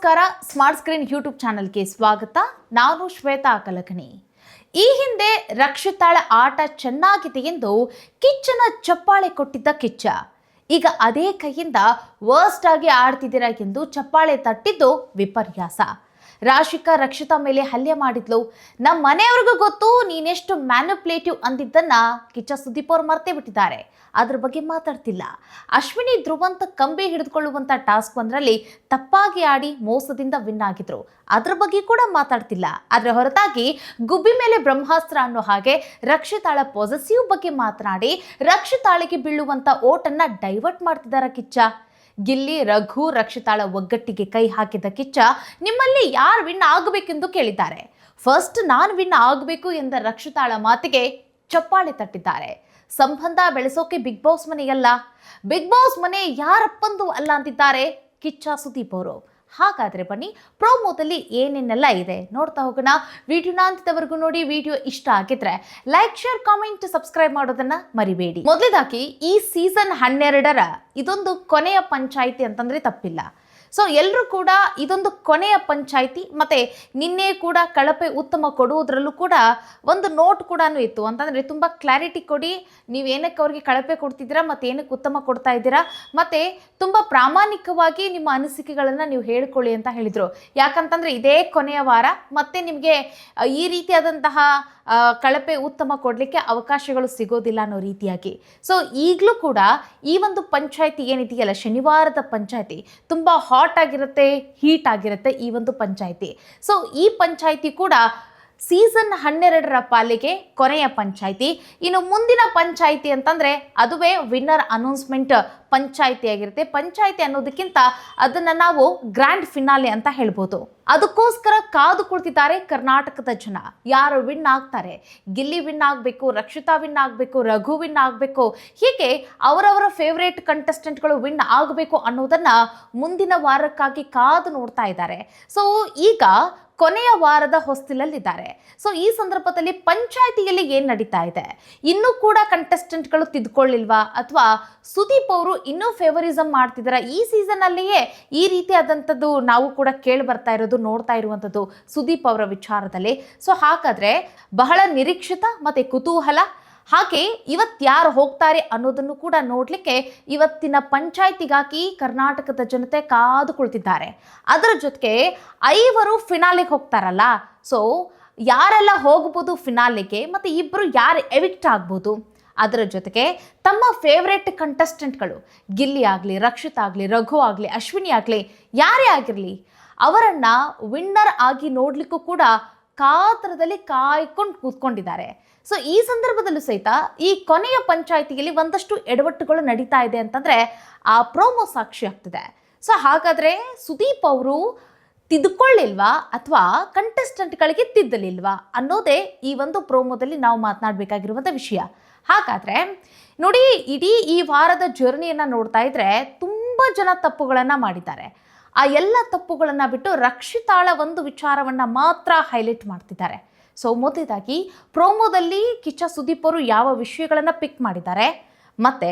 ನಮಸ್ಕಾರ. Smart screen YouTube ಚಾನಲ್ಗೆ ಸ್ವಾಗತ. ನಾನು ಶ್ವೇತಾ ಕಲಕಣಿ. ಈ ಹಿಂದೆ ರಕ್ಷಿತಾಳ ಆಟ ಚೆನ್ನಾಗಿದೆ ಎಂದು ಕಿಚ್ಚನ ಚಪ್ಪಾಳೆ ಕೊಟ್ಟಿದ್ದ ಕಿಚ್ಚ ಈಗ ಅದೇ ಕೈಯಿಂದ ವರ್ಸ್ಟ್ ಆಗಿ ಆಡ್ತಿದ್ದೀರಾ ಎಂದು ಚಪ್ಪಾಳೆ ತಟ್ಟಿದ್ದು ವಿಪರ್ಯಾಸ. ರಾಶಿಕಾ ರಕ್ಷಿತಾ ಮೇಲೆ ಹಲ್ಲೆ ಮಾಡಿದ್ಲು. ನಮ್ಮ ಮನೆಯವ್ರಿಗೂ ಗೊತ್ತು ನೀನೆಷ್ಟು ಮ್ಯಾನುಪ್ಲೇಟಿವ್ ಅಂದಿದ್ದನ್ನ ಕಿಚ್ಚ ಸುದೀಪ್ ಅವರು ಮರ್ತೇ ಬಿಟ್ಟಿದ್ದಾರೆ. ಅದ್ರ ಬಗ್ಗೆ ಮಾತಾಡ್ತಿಲ್ಲ. ಅಶ್ವಿನಿ ಧ್ರುವಂತ ಕಂಬಿ ಹಿಡಿದುಕೊಳ್ಳುವಂಥ ಟಾಸ್ಕ್ ಒಂದರಲ್ಲಿ ತಪ್ಪಾಗಿ ಆಡಿ ಮೋಸದಿಂದ ವಿನ್ ಆಗಿದ್ರು. ಅದ್ರ ಬಗ್ಗೆ ಕೂಡ ಮಾತಾಡ್ತಿಲ್ಲ. ಅದರ ಹೊರತಾಗಿ ಗುಬ್ಬಿ ಮೇಲೆ ಬ್ರಹ್ಮಾಸ್ತ್ರ ಅನ್ನೋ ಹಾಗೆ ರಕ್ಷಿತಾಳ ಪಾಸಿಟಿವ್ ಬಗ್ಗೆ ಮಾತನಾಡಿ ರಕ್ಷಿತಾಳಿಗೆ ಬೀಳುವಂಥ ಓಟನ್ನ ಡೈವರ್ಟ್ ಮಾಡ್ತಿದ್ದಾರೆ ಕಿಚ್ಚ. ಗಿಲ್ಲಿ, ರಘು, ರಕ್ಷಿತಾಳ ಒಗ್ಗಟ್ಟಿಗೆ ಕೈ ಹಾಕಿದ ಕಿಚ್ಚ ನಿಮ್ಮಲ್ಲಿ ಯಾರು ವಿನ್ ಆಗಬೇಕೆಂದು ಕೇಳಿದ್ದಾರೆ. ಫಸ್ಟ್ ನಾನು ವಿನ್ ಆಗಬೇಕು ಎಂದ ರಕ್ಷಿತಾಳ ಮಾತಿಗೆ ಚಪ್ಪಾಳೆ ತಟ್ಟಿದ್ದಾರೆ. ಸಂಬಂಧ ಬೆಳೆಸೋಕೆ ಬಿಗ್ ಬಾಸ್ ಮನೆಯಲ್ಲ, ಬಿಗ್ ಬಾಸ್ ಮನೆ ಯಾರಪ್ಪಂದು ಅಲ್ಲ ಅಂತಿದ್ದಾರೆ ಕಿಚ್ಚ ಸುದೀಪ್ ಅವರು. ಹಾಗಾದ್ರೆ ಬನ್ನಿ ಪ್ರೋಮೋದಲ್ಲಿ ಏನೇನೆಲ್ಲ ಇದೆ ನೋಡ್ತಾ ಹೋಗೋಣ. ವಿಡಿಯೋನ ಅಂತಿದವರೆಗೂ ನೋಡಿ. ವಿಡಿಯೋ ಇಷ್ಟ ಆಗಿದ್ರೆ ಲೈಕ್, ಶೇರ್, ಕಾಮೆಂಟ್, ಸಬ್ಸ್ಕ್ರೈಬ್ ಮಾಡೋದನ್ನ ಮರಿಬೇಡಿ. ಮೊದಲೇದಾಗಿ ಈ ಸೀಸನ್ 12ರ ಇದೊಂದು ಕೊನೆಯ ಪಂಚಾಯಿತಿ ಅಂತಂದ್ರೆ ತಪ್ಪಿಲ್ಲ. ಸೊ ಎಲ್ಲರೂ ಕೂಡ ಇದೊಂದು ಕೊನೆಯ ಪಂಚಾಯಿತಿ. ಮತ್ತು ನಿನ್ನೆ ಕೂಡ ಕಳಪೆ ಉತ್ತಮ ಕೊಡುವುದರಲ್ಲೂ ಕೂಡ ಒಂದು ನೋಟ್ ಕೂಡ ಇತ್ತು. ಅಂತಂದರೆ ತುಂಬ ಕ್ಲಾರಿಟಿ ಕೊಡಿ, ನೀವು ಏನಕ್ಕೆ ಅವ್ರಿಗೆ ಕಳಪೆ ಕೊಡ್ತಿದ್ದೀರಾ ಮತ್ತು ಏನಕ್ಕೆ ಉತ್ತಮ ಕೊಡ್ತಾ ಇದ್ದೀರಾ, ಮತ್ತು ತುಂಬ ಪ್ರಾಮಾಣಿಕವಾಗಿ ನಿಮ್ಮ ಅನಿಸಿಕೆಗಳನ್ನು ನೀವು ಹೇಳ್ಕೊಳ್ಳಿ ಅಂತ ಹೇಳಿದರು. ಯಾಕಂತಂದರೆ ಇದೇ ಕೊನೆಯ ವಾರ ಮತ್ತೆ ನಿಮಗೆ ಈ ರೀತಿಯಾದಂತಹ ಕಳಪೆ ಉತ್ತಮ ಕೊಡಲಿಕ್ಕೆ ಅವಕಾಶಗಳು ಸಿಗೋದಿಲ್ಲ ಅನ್ನೋ ರೀತಿಯಾಗಿ. ಸೊ ಈಗಲೂ ಕೂಡ ಈ ಒಂದು ಪಂಚಾಯಿತಿ ಏನಿದೆಯಲ್ಲ, ಶನಿವಾರದ ಪಂಚಾಯಿತಿ ತುಂಬ ಹಾಟ್ ಆಗಿರುತ್ತೆ, ಹೀಟ್ ಆಗಿರುತ್ತೆ ಈ ಒಂದು ಪಂಚಾಯಿತಿ. ಸೊ ಈ ಪಂಚಾಯಿತಿ ಕೂಡ ಸೀಸನ್ 12ರ ಪಾಲಿಗೆ ಕೊನೆಯ ಪಂಚಾಯಿತಿ. ಇನ್ನು ಮುಂದಿನ ಪಂಚಾಯಿತಿ ಅಂತಂದರೆ ಅದುವೇ ವಿನ್ನರ್ ಅನೌನ್ಸ್ಮೆಂಟ್ ಪಂಚಾಯಿತಿ ಆಗಿರುತ್ತೆ. ಪಂಚಾಯಿತಿ ಅನ್ನೋದಕ್ಕಿಂತ ಅದನ್ನು ನಾವು ಗ್ರ್ಯಾಂಡ್ ಫಿನಾಲೆ ಅಂತ ಹೇಳ್ಬೋದು. ಅದಕ್ಕೋಸ್ಕರ ಕಾದು ಕುಳಿತಿದ್ದಾರೆ ಕರ್ನಾಟಕದ ಜನ. ಯಾರು ವಿನ್ ಆಗ್ತಾರೆ, ಗಿಲ್ಲಿ ವಿನ್ ಆಗಬೇಕು, ರಕ್ಷಿತಾ ವಿನ್ ಆಗಬೇಕು, ರಘು ವಿನ್ ಆಗಬೇಕು, ಹೀಗೆ ಅವರವರ ಫೇವ್ರೇಟ್ ಕಂಟೆಸ್ಟೆಂಟ್ಗಳು ವಿನ್ ಆಗಬೇಕು ಅನ್ನೋದನ್ನು ಮುಂದಿನ ವಾರಕ್ಕಾಗಿ ಕಾದು ನೋಡ್ತಾ ಇದ್ದಾರೆ. ಸೊ ಈಗ ಕೊನೆಯ ವಾರದ ಹೊಸ್ತಿಲಲ್ಲಿದ್ದಾರೆ. ಸೊ ಈ ಸಂದರ್ಭದಲ್ಲಿ ಪಂಚಾಯಿತಿಯಲ್ಲಿ ಏನು ನಡೀತಾ ಇದೆ, ಇನ್ನೂ ಕೂಡ ಕಂಟೆಸ್ಟೆಂಟ್ಗಳು ತಿದ್ಕೊಳ್ಳಿಲ್ವಾ, ಅಥವಾ ಸುದೀಪ್ ಅವರು ಇನ್ನೂ ಫೇವರಿಸಮ್ ಮಾಡ್ತಿದ್ದಾರೆ ಈ ಸೀಸನ್ನಲ್ಲಿಯೇ ಈ ರೀತಿಯಾದಂಥದ್ದು ನಾವು ಕೂಡ ಕೇಳಿ ಬರ್ತಾ ಇರೋದು, ನೋಡ್ತಾ ಇರುವಂಥದ್ದು ಸುದೀಪ್ ಅವರ ವಿಚಾರದಲ್ಲಿ. ಸೊ ಹಾಗಾದರೆ ಬಹಳ ನಿರೀಕ್ಷಿತ ಮತ್ತು ಕುತೂಹಲ. ಹಾಗೆ ಇವತ್ತು ಯಾರು ಹೋಗ್ತಾರೆ ಅನ್ನೋದನ್ನು ಕೂಡ ನೋಡಲಿಕ್ಕೆ ಇವತ್ತಿನ ಪಂಚಾಯಿತಿಗಾಗಿ ಕರ್ನಾಟಕದ ಜನತೆ ಕಾದು ಕುಳಿತಿದ್ದಾರೆ. ಅದರ ಜೊತೆಗೆ 5 ಫಿನಾಲೆಗೆ ಹೋಗ್ತಾರಲ್ಲ, ಸೊ ಯಾರೆಲ್ಲ ಹೋಗ್ಬೋದು ಫಿನಾಲೆಗೆ ಮತ್ತು ಇಬ್ಬರು ಯಾರು ಎವಿಕ್ಟ್ ಆಗ್ಬೋದು. ಅದರ ಜೊತೆಗೆ ತಮ್ಮ ಫೇವ್ರೇಟ್ ಕಂಟೆಸ್ಟೆಂಟ್ಗಳು ಗಿಲ್ಲಿ ಆಗಲಿ, ರಕ್ಷಿತಾ ಆಗಲಿ, ರಘು ಆಗಲಿ, ಅಶ್ವಿನಿ ಆಗಲಿ, ಯಾರೇ ಆಗಿರಲಿ ಅವರನ್ನು ವಿನ್ನರ್ ಆಗಿ ನೋಡಲಿಕ್ಕೂ ಕೂಡ ಕಾತರದಲ್ಲಿ ಕಾಯ್ಕೊಂಡು ಕೂತ್ಕೊಂಡಿದ್ದಾರೆ. ಸೊ ಈ ಸಂದರ್ಭದಲ್ಲೂ ಸಹಿತ ಈ ಕೊನೆಯ ಪಂಚಾಯಿತಿಯಲ್ಲಿ ಒಂದಷ್ಟು ಎಡವಟ್ಟುಗಳು ನಡೀತಾ ಇದೆ ಅಂತಂದರೆ ಆ ಪ್ರೋಮೋ ಸಾಕ್ಷಿ ಆಗ್ತಿದೆ. ಸೊ ಹಾಗಾದರೆ ಸುದೀಪ್ ಅವರು ತಿದ್ದುಕೊಳ್ಳಿಲ್ವಾ ಅಥವಾ ಕಂಟೆಸ್ಟೆಂಟ್ಗಳಿಗೆ ತಿದ್ದಲಿಲ್ವಾ ಅನ್ನೋದೇ ಈ ಒಂದು ಪ್ರೋಮೋದಲ್ಲಿ ನಾವು ಮಾತನಾಡಬೇಕಾಗಿರುವಂಥ ವಿಷಯ. ಹಾಗಾದರೆ ನೋಡಿ, ಇಡೀ ಈ ವಾರದ ಜರ್ನಿಯನ್ನು ನೋಡ್ತಾ ಇದ್ರೆ ತುಂಬ ಜನ ತಪ್ಪುಗಳನ್ನು ಮಾಡಿದ್ದಾರೆ. ಆ ಎಲ್ಲ ತಪ್ಪುಗಳನ್ನು ಬಿಟ್ಟು ರಕ್ಷಿತಾಳ ಒಂದು ವಿಚಾರವನ್ನು ಮಾತ್ರ ಹೈಲೈಟ್ ಮಾಡ್ತಿದ್ದಾರೆ. ಸೊ ಮೊದಲೇದಾಗಿ ಪ್ರೋಮೋದಲ್ಲಿ ಕಿಚ್ಚ ಸುದೀಪ್ ಅವರು ಯಾವ ವಿಷಯಗಳನ್ನು ಪಿಕ್ ಮಾಡಿದ್ದಾರೆ ಮತ್ತು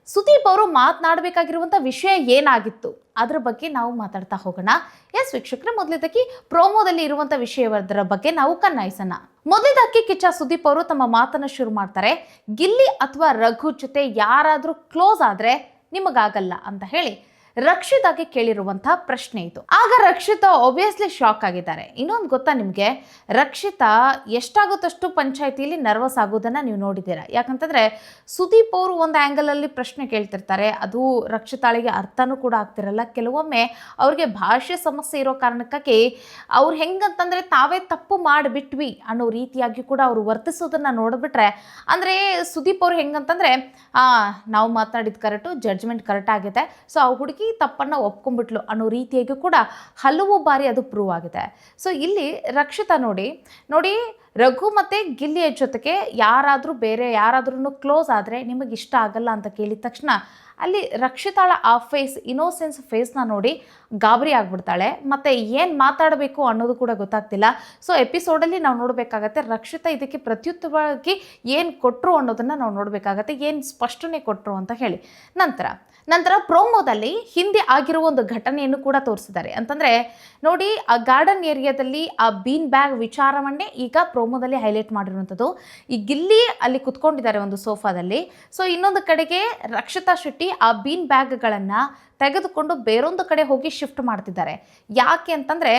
ಸುದೀಪ್ ಅವರು ಮಾತನಾಡಬೇಕಾಗಿರುವಂಥ ವಿಷಯ ಏನಾಗಿತ್ತು ಅದರ ಬಗ್ಗೆ ನಾವು ಮಾತಾಡ್ತಾ ಹೋಗೋಣ. ಎಸ್ ವೀಕ್ಷಕರೇ, ಮೊದಲೇದಾಗಿ ಪ್ರೋಮೋದಲ್ಲಿ ಇರುವಂಥ ವಿಷಯದ ಬಗ್ಗೆ ನಾವು ಕಣ್ಣಾಯಿಸೋಣ. ಮೊದಲೇದಾಗಿ ಕಿಚ್ಚ ಸುದೀಪ್ ಅವರು ತಮ್ಮ ಮಾತನ್ನು ಶುರು ಮಾಡ್ತಾರೆ. ಗಿಲ್ಲಿ ಅಥವಾ ರಘು ಜೊತೆ ಯಾರಾದರೂ ಕ್ಲೋಸ್ ಆದರೆ ನಿಮಗಾಗಲ್ಲ ಅಂತ ಹೇಳಿ ರಕ್ಷಿತಾಗೆ ಕೇಳಿರುವಂಥ ಪ್ರಶ್ನೆ ಇದು. ಆಗ ರಕ್ಷಿತಾ ಆಬ್ವಿಯಸ್ಲಿ ಶಾಕ್ ಆಗಿದ್ದಾರೆ. ಇನ್ನೊಂದು ಗೊತ್ತಾ ನಿಮಗೆ, ರಕ್ಷಿತಾ ಎಷ್ಟಾಗುತ್ತಷ್ಟು ಪಂಚಾಯಿತಿಯಲ್ಲಿ ನರ್ವಸ್ ಆಗೋದನ್ನು ನೀವು ನೋಡಿದ್ದೀರಾ. ಯಾಕಂತಂದರೆ ಸುದೀಪ್ ಅವರು ಒಂದು ಆ್ಯಂಗಲಲ್ಲಿ ಪ್ರಶ್ನೆ ಕೇಳ್ತಿರ್ತಾರೆ, ಅದು ರಕ್ಷಿತಾಳಿಗೆ ಅರ್ಥನೂ ಕೂಡ ಆಗ್ತಿರಲ್ಲ. ಕೆಲವೊಮ್ಮೆ ಅವ್ರಿಗೆ ಭಾಷೆ ಸಮಸ್ಯೆ ಇರೋ ಕಾರಣಕ್ಕಾಗಿ ಅವ್ರು ಹೆಂಗಂತಂದರೆ ತಾವೇ ತಪ್ಪು ಮಾಡಿಬಿಟ್ವಿ ಅನ್ನೋ ರೀತಿಯಾಗಿ ಕೂಡ ಅವರು ವರ್ತಿಸೋದನ್ನು ನೋಡಿಬಿಟ್ರೆ, ಅಂದರೆ ಸುದೀಪ್ ಅವರು ಹೆಂಗಂತಂದರೆ ನಾವು ಮಾತನಾಡಿದ ಕರೆಕ್ಟು, ಜಡ್ಜ್ಮೆಂಟ್ ಕರೆಕ್ಟ್ ಆಗಿದೆ, ಸೊ ಆ ಹುಡುಗಿ ತಪ್ಪನ್ನು ಒಪ್ಕೊಂಡ್ಬಿಟ್ಲು ಅನ್ನೋ ರೀತಿಯಾಗಿ ಕೂಡ ಹಲವು ಬಾರಿ ಅದು ಪ್ರೂವ್ ಆಗಿದೆ. ಸೊ ಇಲ್ಲಿ ರಕ್ಷಿತಾ ನೋಡಿ ರಘು ಮತ್ತು ಗಿಲ್ಲಿಯ ಜೊತೆಗೆ ಬೇರೆ ಯಾರಾದ್ರೂ ಕ್ಲೋಸ್ ಆದರೆ ನಿಮಗೆ ಇಷ್ಟ ಆಗಲ್ಲ ಅಂತ ಕೇಳಿದ ತಕ್ಷಣ ಅಲ್ಲಿ ರಕ್ಷಿತಾಳ ಆ ಫೇಸ್, ಇನ್ನೋಸೆನ್ಸ್ ಫೇಸ್ನ ನೋಡಿ ಗಾಬರಿ ಆಗಿಬಿಡ್ತಾಳೆ. ಮತ್ತು ಏನು ಮಾತಾಡಬೇಕು ಅನ್ನೋದು ಕೂಡ ಗೊತ್ತಾಗ್ತಿಲ್ಲ. ಸೊ ಎಪಿಸೋಡಲ್ಲಿ ನಾವು ನೋಡಬೇಕಾಗತ್ತೆ ರಕ್ಷಿತಾ ಇದಕ್ಕೆ ಪ್ರತ್ಯುತ್ತರವಾಗಿ ಏನು ಕೊಟ್ಟರು ಅನ್ನೋದನ್ನು ನಾವು ನೋಡಬೇಕಾಗತ್ತೆ, ಏನು ಸ್ಪಷ್ಟನೆ ಕೊಟ್ಟರು ಅಂತ ಹೇಳಿ. ನಂತರ ನಂತರ ಪ್ರೋಮೋದಲ್ಲಿ ಹಿಂದೆ ಆಗಿರುವ ಒಂದು ಘಟನೆಯನ್ನು ಕೂಡ ತೋರಿಸಿದ್ದಾರೆ. ಅಂತಂದರೆ ನೋಡಿ, ಆ ಗಾರ್ಡನ್ ಏರಿಯಾದಲ್ಲಿ ಆ ಬೀನ್ ಬ್ಯಾಗ್ ವಿಚಾರವನ್ನೇ ಈಗ ಪ್ರೋಮೋದಲ್ಲಿ ಹೈಲೈಟ್ ಮಾಡಿರುವಂಥದ್ದು. ಈ ಗಿಲ್ಲಿ ಅಲ್ಲಿ ಕುತ್ಕೊಂಡಿದ್ದಾರೆ ಒಂದು ಸೋಫಾದಲ್ಲಿ. ಸೊ ಇನ್ನೊಂದು ಕಡೆಗೆ ರಕ್ಷಿತಾ ಶೆಟ್ಟಿ ಆ ಬೀನ್ ಬ್ಯಾಗ್ಗಳನ್ನು ತೆಗೆದುಕೊಂಡು ಬೇರೊಂದು ಕಡೆ ಹೋಗಿ ಶಿಫ್ಟ್ ಮಾಡ್ತಿದ್ದಾರೆ. ಯಾಕೆ ಅಂತಂದರೆ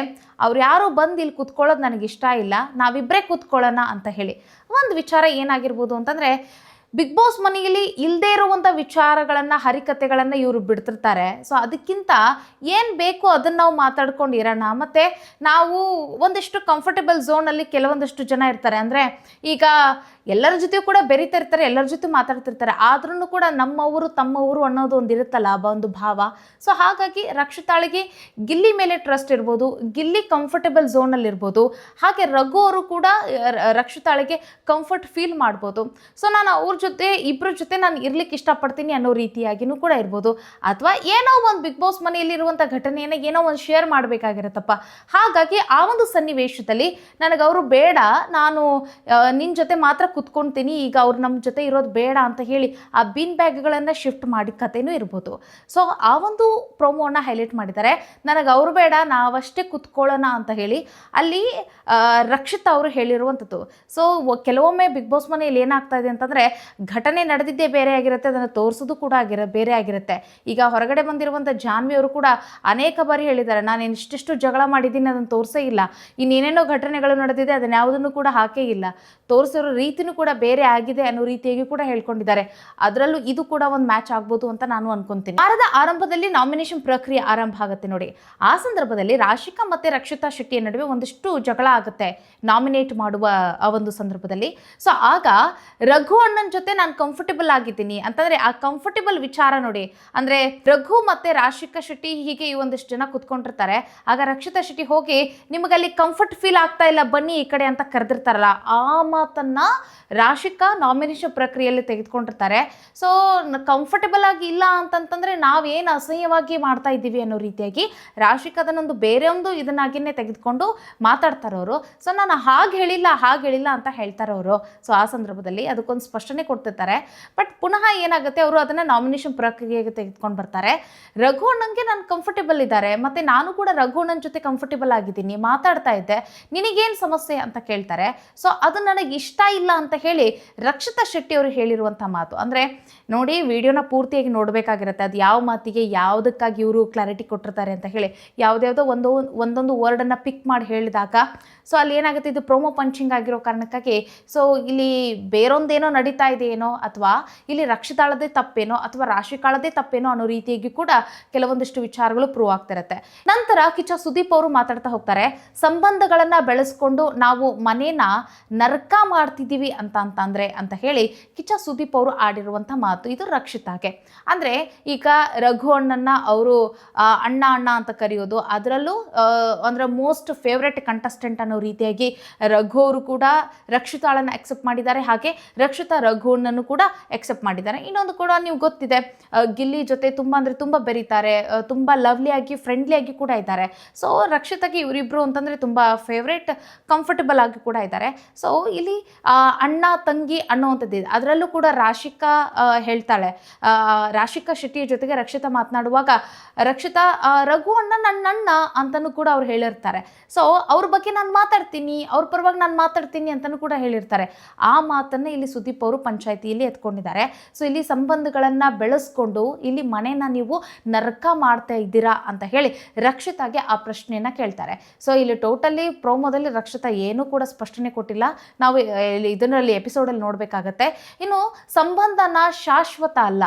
ಅವ್ರು ಯಾರೋ ಬಂದು ಇಲ್ಲಿ ಕುತ್ಕೊಳ್ಳೋದು ನನಗಿಷ್ಟ ಇಲ್ಲ, ನಾವಿಬ್ಬರೇ ಕೂತ್ಕೊಳ್ಳೋಣ ಅಂತ ಹೇಳಿ. ಒಂದು ವಿಚಾರ ಏನಾಗಿರ್ಬೋದು ಅಂತಂದರೆ, ಬಿಗ್ ಬಾಸ್ ಮನೆಯಲ್ಲಿ ಇಲ್ಲದೇ ಇರುವಂಥ ವಿಚಾರಗಳನ್ನು, ಹರಿಕತೆಗಳನ್ನು ಇವರು ಬಿಡ್ತಿರ್ತಾರೆ. ಸೊ ಅದಕ್ಕಿಂತ ಏನು ಬೇಕು ಅದನ್ನು ನಾವು ಮಾತಾಡ್ಕೊಂಡು ಇರೋಣ. ಮತ್ತು ನಾವು ಒಂದಿಷ್ಟು ಕಂಫರ್ಟಬಲ್ ಝೋನಲ್ಲಿ ಕೆಲವೊಂದಷ್ಟು ಜನ ಇರ್ತಾರೆ. ಅಂದರೆ ಈಗ ಎಲ್ಲರ ಜೊತೆಯೂ ಕೂಡ ಬೆರೀತಿರ್ತಾರೆ, ಎಲ್ಲರ ಜೊತೆ ಮಾತಾಡ್ತಿರ್ತಾರೆ. ಆದ್ರೂ ಕೂಡ ನಮ್ಮವರು ತಮ್ಮವರು ಅನ್ನೋದು ಒಂದು ಇರುತ್ತಲ್ಲ, ಒಂದು ಭಾವ. ಸೊ ಹಾಗಾಗಿ ರಕ್ಷಿತಾಳಿಗೆ ಗಿಲ್ಲಿ ಮೇಲೆ ಟ್ರಸ್ಟ್ ಇರ್ಬೋದು, ಗಿಲ್ಲಿ ಕಂಫರ್ಟಬಲ್ ಝೋನಲ್ಲಿ ಇರ್ಬೋದು. ಹಾಗೆ ರಘು ಅವರು ಕೂಡ ರಕ್ಷಿತಾಳಿಗೆ ಕಂಫರ್ಟ್ ಫೀಲ್ ಮಾಡ್ಬೋದು. ಸೊ ನಾನು ಅವ್ರ ಜೊತೆ ಇಬ್ಬರ ಜೊತೆ ನಾನು ಇರ್ಲಿಕ್ಕೆ ಇಷ್ಟಪಡ್ತೀನಿ ಅನ್ನೋ ರೀತಿಯಾಗಿಯೂ ಕೂಡ ಇರ್ಬೋದು. ಅಥವಾ ಏನೋ ಒಂದು ಬಿಗ್ ಬಾಸ್ ಮನೆಯಲ್ಲಿರುವಂಥ ಘಟನೆಯನ್ನು ಏನೋ ಒಂದು ಶೇರ್ ಮಾಡಬೇಕಾಗಿರುತ್ತಪ್ಪ. ಹಾಗಾಗಿ ಆ ಒಂದು ಸನ್ನಿವೇಶದಲ್ಲಿ ನನಗೆ ಅವರು ಬೇಡ, ನಾನು ನಿನ್ನ ಜೊತೆ ಮಾತ್ರ ಕುತ್ಕೊಳ್ತೀನಿ, ಈಗ ಅವ್ರು ನಮ್ಮ ಜೊತೆ ಇರೋದು ಬೇಡ ಅಂತ ಹೇಳಿ ಆ ಬೀನ್ ಬ್ಯಾಗ್ಗಳನ್ನು ಶಿಫ್ಟ್ ಮಾಡಿ ಕಥೆನೂ ಇರ್ಬೋದು. ಸೊ ಆ ಒಂದು ಪ್ರೋಮೋನ ಹೈಲೈಟ್ ಮಾಡಿದ್ದಾರೆ. ನನಗೆ ಅವರು ಬೇಡ, ನಾವಷ್ಟೇ ಕುತ್ಕೊಳ್ಳೋಣ ಅಂತ ಹೇಳಿ ಅಲ್ಲಿ ರಕ್ಷಿತಾ ಅವರು ಹೇಳಿರುವಂಥದ್ದು. ಸೊ ಕೆಲವೊಮ್ಮೆ ಬಿಗ್ ಬಾಸ್ ಮನೆಯಲ್ಲಿ ಏನಾಗ್ತಾ ಇದೆ ಅಂತಂದರೆ, ಘಟನೆ ನಡೆದಿದ್ದೇ ಬೇರೆ ಆಗಿರುತ್ತೆ, ಅದನ್ನು ತೋರಿಸೋದು ಕೂಡ ಬೇರೆ ಆಗಿರುತ್ತೆ. ಈಗ ಹೊರಗಡೆ ಬಂದಿರುವಂಥ ಜಾನ್ವಿ ಅವರು ಕೂಡ ಅನೇಕ ಬಾರಿ ಹೇಳಿದ್ದಾರೆ, ನಾನು ಇಷ್ಟಿಷ್ಟು ಜಗಳ ಮಾಡಿದ್ದೀನಿ, ಅದನ್ನು ತೋರಿಸೇ ಇಲ್ಲ, ಇನ್ನೇನೇನೋ ಘಟನೆಗಳು ನಡೆದಿದೆ, ಅದನ್ನು ಯಾವುದನ್ನು ಕೂಡ ಹಾಕೇ ಇಲ್ಲ, ತೋರಿಸಿರೋ ರೀತಿನೂ ಕೂಡ ಬೇರೆ ಆಗಿದೆ ಅನ್ನೋ ರೀತಿಯಾಗಿ ಕೂಡ ಹೇಳ್ಕೊಂಡಿದ್ದಾರೆ. ಅದರಲ್ಲೂ ಇದು ಕೂಡ ಒಂದು ಮ್ಯಾಚ್ ಆಗ್ಬೋದು ಅಂತ ನಾನು ಅನ್ಕೊಂತೀನಿ. ವಾರದ ಆರಂಭದಲ್ಲಿ ನಾಮಿನೇಷನ್ ಪ್ರಕ್ರಿಯೆ ಆರಂಭ ಆಗುತ್ತೆ ನೋಡಿ. ಆ ಸಂದರ್ಭದಲ್ಲಿ ರಾಶಿಕಾ ಮತ್ತು ರಕ್ಷಿತಾ ಶೆಟ್ಟಿಯ ನಡುವೆ ಒಂದಿಷ್ಟು ಜಗಳ ಆಗುತ್ತೆ ನಾಮಿನೇಟ್ ಮಾಡುವ ಆ ಒಂದು ಸಂದರ್ಭದಲ್ಲಿ. ಸೊ ಆಗ ರಘು ಅಣ್ಣನ ಜೊತೆ ನಾನು ಕಂಫರ್ಟಬಲ್ ಆಗಿದ್ದೀನಿ ಅಂತಂದರೆ ಆ ಕಂಫರ್ಟಬಲ್ ವಿಚಾರ ನೋಡಿ. ಅಂದರೆ ರಘು ಮತ್ತು ರಾಶಿಕಾ ಶೆಟ್ಟಿ ಹೀಗೆ ಈ ಒಂದಿಷ್ಟು ಜನ ಕುತ್ಕೊಂಡಿರ್ತಾರೆ. ಆಗ ರಕ್ಷಿತಾ ಶೆಟ್ಟಿ ಹೋಗಿ ನಿಮಗಲ್ಲಿ ಕಂಫರ್ಟ್ ಫೀಲ್ ಆಗ್ತಾ ಇಲ್ಲ, ಬನ್ನಿ ಈ ಕಡೆ ಅಂತ ಕರೆದಿರ್ತಾರಲ್ಲ, ಆ ಮಾತನ್ನು ರಾಶಿಕಾ ನಾಮಿನೇಷನ್ ಪ್ರಕ್ರಿಯೆಯಲ್ಲಿ ತೆಗೆದುಕೊಂಡಿರ್ತಾರೆ. ಸೊ ಕಂಫರ್ಟಬಲ್ ಆಗಿ ಇಲ್ಲ ಅಂತಂತಂದರೆ ನಾವೇನು ಅಸಹ್ಯವಾಗಿ ಮಾಡ್ತಾ ಇದ್ದೀವಿ ಅನ್ನೋ ರೀತಿಯಾಗಿ ರಾಶಿಕಾ ಅದನ್ನೊಂದು ಬೇರೆ ಒಂದು ಇದನ್ನಾಗಿಯೇ ತೆಗೆದುಕೊಂಡು ಮಾತಾಡ್ತಾರೆ ಅವರು. ಸೊ ನಾನು ಹಾಗೆ ಹೇಳಿಲ್ಲ ಅಂತ ಹೇಳ್ತಾರೆ ಅವರು. ಸೊ ಆ ಸಂದರ್ಭದಲ್ಲಿ ಅದಕ್ಕೊಂದು ಸ್ಪಷ್ಟನೆ ಕೊಡ್ತಿರ್ತಾರೆ. ಬಟ್ ಪುನಃ ಏನಾಗುತ್ತೆ, ಅವರು ಅದನ್ನು ನಾಮಿನೇಷನ್ ಪ್ರಕ್ರಿಯೆಗೆ ತೆಗೆದುಕೊಂಡು ಬರ್ತಾರೆ. ರಘು ಅಣ್ಣಂಗೆ ನಾನು ಕಂಫರ್ಟಬಲ್ ಇದ್ದಾರೆ, ಮತ್ತು ನಾನು ಕೂಡ ರಘು ಅಣ್ಣನ ಜೊತೆ ಕಂಫರ್ಟಬಲ್ ಆಗಿದ್ದೀನಿ, ಮಾತಾಡ್ತಾ ಇದ್ದೆ, ನಿನಗೇನು ಸಮಸ್ಯೆ ಅಂತ ಕೇಳ್ತಾರೆ. ಸೊ ಅದು ನನಗೆ ಇಷ್ಟ ಇಲ್ಲ ಅಂತ ಹೇಳಿ ರಕ್ಷಿತಾ ಶೆಟ್ಟಿ ಅವರು ಹೇಳಿರುವಂಥ ಮಾತು. ಅಂದರೆ ನೋಡಿ, ವಿಡಿಯೋನ ಪೂರ್ತಿಯಾಗಿ ನೋಡಬೇಕಾಗಿರುತ್ತೆ, ಅದು ಯಾವ ಮಾತಿಗೆ ಯಾವುದಕ್ಕಾಗಿ ಇವರು ಕ್ಲಾರಿಟಿ ಕೊಟ್ಟಿರ್ತಾರೆ ಅಂತ ಹೇಳಿ. ಯಾವುದ್ಯಾವುದೋ ಒಂದೊಂದು ವರ್ಡನ್ನು ಪಿಕ್ ಮಾಡಿ ಹೇಳಿದಾಗ ಸೊ ಅಲ್ಲಿ ಏನಾಗುತ್ತೆ, ಇದು ಪ್ರೋಮೋ ಪಂಚಿಂಗ್ ಆಗಿರೋ ಕಾರಣಕ್ಕಾಗಿ ಸೊ ಇಲ್ಲಿ ಬೇರೊಂದೇನೋ ನಡೀತಾ ಇದೆಯೇನೋ, ಅಥವಾ ಇಲ್ಲಿ ರಕ್ಷಿತಾಳದೇ ತಪ್ಪೇನೋ ಅಥವಾ ರಾಶಿಕಾಳದೇ ತಪ್ಪೇನೋ ಅನ್ನೋ ರೀತಿಯಾಗಿ ಕೂಡ ಕೆಲವೊಂದಿಷ್ಟು ವಿಚಾರಗಳು ಪ್ರೂವ್ ಆಗ್ತಿರುತ್ತೆ. ನಂತರ ಕಿಚ್ಚ ಸುದೀಪ್ ಅವರು ಮಾತಾಡ್ತಾ ಹೋಗ್ತಾರೆ, ಸಂಬಂಧಗಳನ್ನು ಬೆಳೆಸ್ಕೊಂಡು ನಾವು ಮನೇನ ನರ್ಕ ಮಾಡ್ತಿದ್ದೀವಿ ಅಂತ ಹೇಳಿ ಕಿಚ್ಚ ಸುದೀಪ್ ಅವರು ಆಡಿರುವಂಥ ಮಾತು ಇದು ರಕ್ಷಿತಾಗೆ. ಅಂದರೆ ಈಗ ರಘು ಅಣ್ಣನ ಅವರು ಅಣ್ಣ ಅಂತ ಕರೆಯೋದು, ಅದರಲ್ಲೂ ಅಂದರೆ ಮೋಸ್ಟ್ ಫೇವ್ರೆಟ್ ಕಂಟೆಸ್ಟೆಂಟ್ ಅನ್ನೋ ರೀತಿಯಾಗಿ ರಘು ಅವರು ಕೂಡ ರಕ್ಷಿತಾಳನ್ನು ಎಕ್ಸೆಪ್ಟ್ ಮಾಡಿದ್ದಾರೆ. ಹಾಗೆ ರಕ್ಷಿತಾ ರಘು ಅಣ್ಣನೂ ಕೂಡ ಎಕ್ಸೆಪ್ಟ್ ಮಾಡಿದ್ದಾರೆ. ಇನ್ನೊಂದು ಕೂಡ ನೀವು ಗೊತ್ತಿದೆ, ಗಿಲ್ಲಿ ಜೊತೆ ತುಂಬ ಅಂದರೆ ತುಂಬ ಬೆರೀತಾರೆ, ತುಂಬ ಲವ್ಲಿಯಾಗಿ ಫ್ರೆಂಡ್ಲಿಯಾಗಿ ಕೂಡ ಇದ್ದಾರೆ. ಸೊ ರಕ್ಷಿತಾಗೆ ಇವರಿಬ್ಬರು ಅಂತಂದರೆ ತುಂಬ ಫೇವ್ರೇಟ್, ಕಂಫರ್ಟಬಲ್ ಆಗಿ ಕೂಡ ಇದ್ದಾರೆ. ಸೊ ಇಲ್ಲಿ ಅಣ್ಣ ತಂಗಿ ಅನ್ನೋವಂಥದ್ದು ಇದೆ. ಅದರಲ್ಲೂ ಕೂಡ ರಾಶಿಕಾ ಹೇಳ್ತಾಳೆ, ರಾಶಿಕಾ ಶೆಟ್ಟಿಯ ಜೊತೆಗೆ ರಕ್ಷಿತಾ ಮಾತನಾಡುವಾಗ ರಕ್ಷಿತಾ ರಘು ಅಣ್ಣ ನನ್ನ ಅಣ್ಣ ಅಂತಲೂ ಕೂಡ ಅವ್ರು ಹೇಳಿರ್ತಾರೆ. ಸೊ ಅವ್ರ ಬಗ್ಗೆ ನಾನು ಮಾತಾಡ್ತೀನಿ, ಅವ್ರ ಪರವಾಗಿ ನಾನು ಮಾತಾಡ್ತೀನಿ ಅಂತಲೂ ಕೂಡ ಹೇಳಿರ್ತಾರೆ. ಆ ಮಾತನ್ನು ಇಲ್ಲಿ ಸುದೀಪ್ ಅವರು ಪಂಚಾಯಿತಿಯಲ್ಲಿ ಎತ್ಕೊಂಡಿದ್ದಾರೆ. ಸೊ ಇಲ್ಲಿ ಸಂಬಂಧಗಳನ್ನು ಬೆಳೆಸ್ಕೊಂಡು ಇಲ್ಲಿ ಮನೇನ ನೀವು ನರಕ ಮಾಡ್ತಾ ಇದ್ದೀರಾ ಅಂತ ಹೇಳಿ ರಕ್ಷಿತಾಗೆ ಆ ಪ್ರಶ್ನೆಯನ್ನು ಕೇಳ್ತಾರೆ. ಸೊ ಇಲ್ಲಿ ಟೋಟಲಿ ಪ್ರೋಮೋದಲ್ಲಿ ರಕ್ಷಿತಾ ಏನೂ ಕೂಡ ಸ್ಪಷ್ಟನೆ ಕೊಟ್ಟಿಲ್ಲ, ನಾವು ಇದರಲ್ಲಿ ಎಪಿಸೋಡಲ್ಲಿ ನೋಡಬೇಕಾಗತ್ತೆ. ಇನ್ನು ಸಂಬಂಧನ ಶಾಶ್ವತ ಅಲ್ಲ,